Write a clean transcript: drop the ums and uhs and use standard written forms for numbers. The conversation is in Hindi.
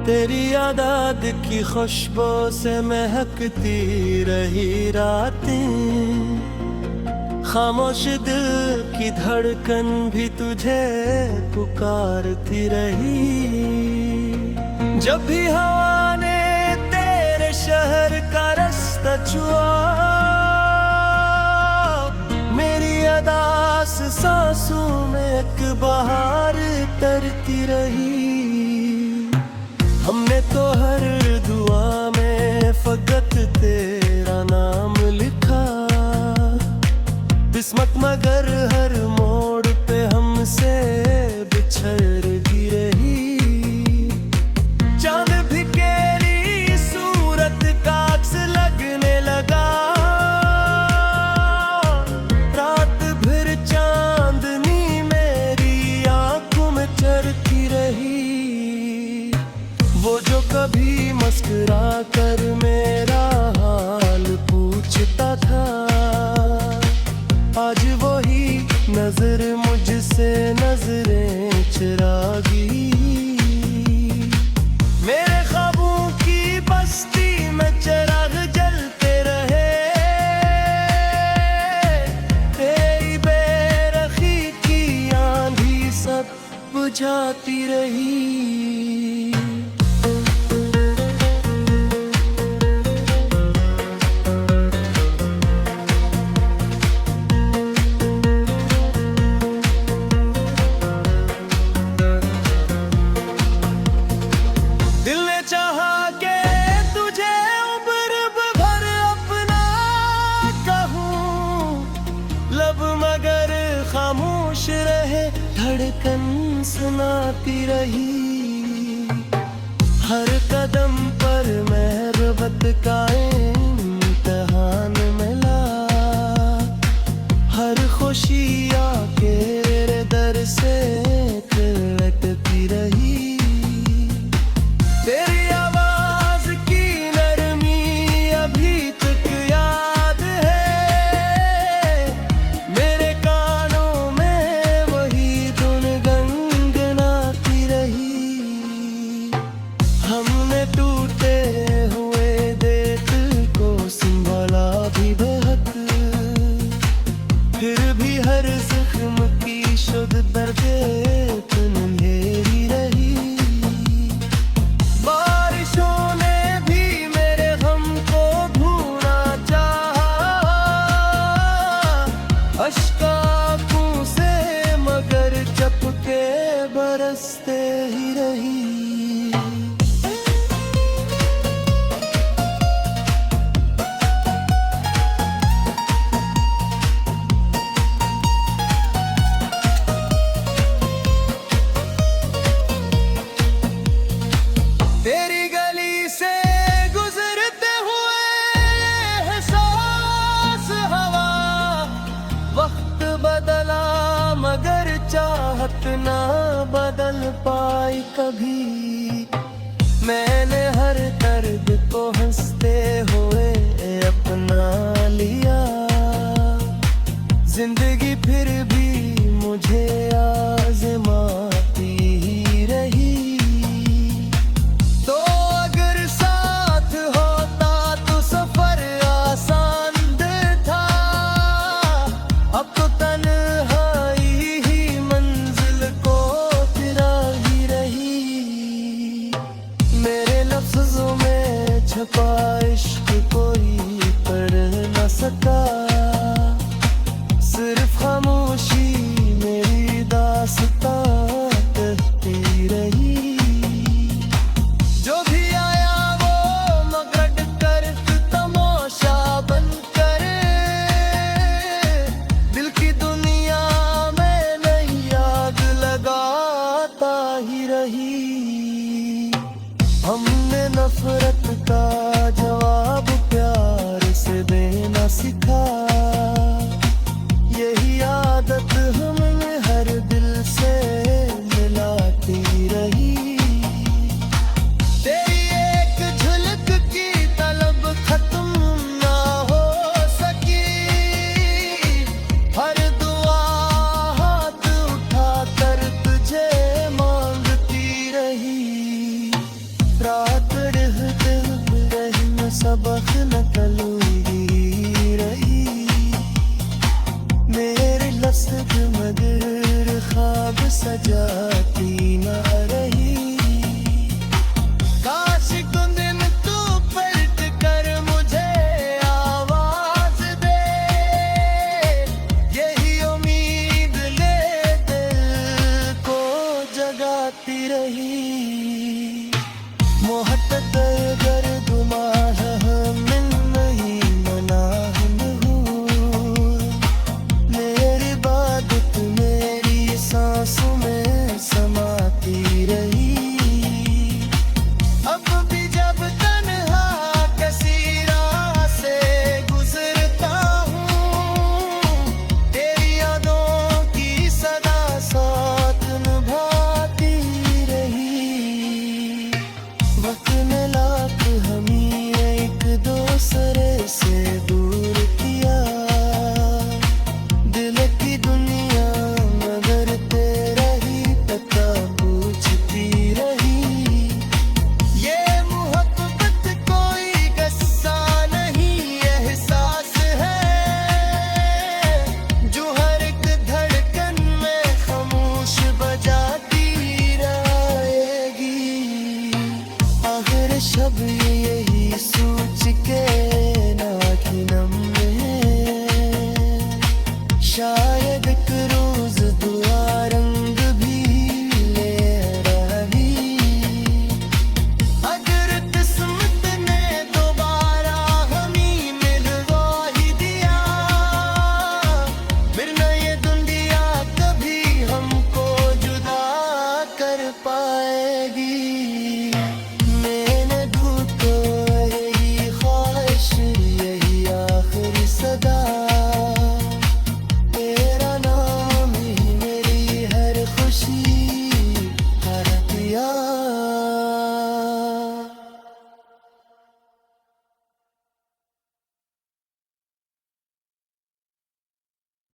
तेरी आदाद की खुशबू से महकती रही रातें, खामोश दिल की धड़कन भी तुझे पुकारती रही। जब भी हवा ने तेरे शहर का रास्ता छुआ, मेरी अदास सांसों में एक बहार तरती रही। हमने तो हर दुआ में फकत तेरा नाम लिखा, किस्मत मगर हर मोड़ पे हमसे बिछड़ गी रही। चांद भी तेरी सूरत का अक्स लगने लगा, रात भर चांदनी मेरी आंखों में चढ़ती रही। वो जो कभी मुस्कुरा कर मेरा हाल पूछता था, आज वही नजर मुझसे नजरें चुरागी। मेरे ख्वाबों की बस्ती में चिराग जलते रहे, तेरी बेरखी की आंधी सब बुझाती रही। मगर खामोश रहे, धड़कन सुनाती रही। हर कदम पर मेहरबत का इम्तिहान मिला, हर खुशी आके तेरे दर से लटती रही। तेरी आवाज की नरमी अभी तक याद है, मेरे कानों में वही धुन गुनगुनाती रही। हमने टूटे हुए दिल को संभाला भी बहुत, फिर भी हर जख्म की शुद्ध दर्द अंधेरी रही। बारिशों ने भी मेरे गम को भूना चाहा, अश्कों से मगर चपके बरसते ही रही। तेरी गली से गुजरते हुए एहसास हवा, वक्त बदला मगर चाहत ना बदल पाई कभी। मैंने हर दर्द को हंसते हुए अपना लिया, जिंदगी फिर भी मुझे आजमाती ही रही। तो अगर साथ होता तो सफर आसान था, अब तो तन्हाई ही मंजिल को फिरा ही रही। मेरे लफ्ज़ों में छुपा इश्क कोई पढ़ न सका, सिर्फ खामोशी मेरी दास्तां कहती रही। जो भी आया वो मगरट कर तमाशा बनकर, दिल की दुनिया में नई आग लगाता ही रही। हमने नफरत का जवाब प्यार से देना सीखा, यही आदत हमने हर दिल से मिलाती रही। आँख नकलूंगी रही मेरे लफ्ज़ मगर ख्वाब सजाती न रही काश को दिन तू पलट कर मुझे आवाज दे यही उम्मीद ले दिल को जगाती रही मोहब्बत अगर गुमाह मिल नहीं मनाहिम हूँ मेरी इबादत मेरी सांसों में समाती रही अब भी जब तन्हा किसी राह से गुजरता हूँ तेरी यादों की सदा साथ निभाती रही वक्त ने लाख हमें एक दूसरे से दूर किया दिल की दुनिया मगर तेरा ही पता पूछती रही ये मोहब्बत कोई गस्सा नहीं एहसास है जो हर एक धड़कन में खामोश बजाती रहेगी आखिर शब यही सोच के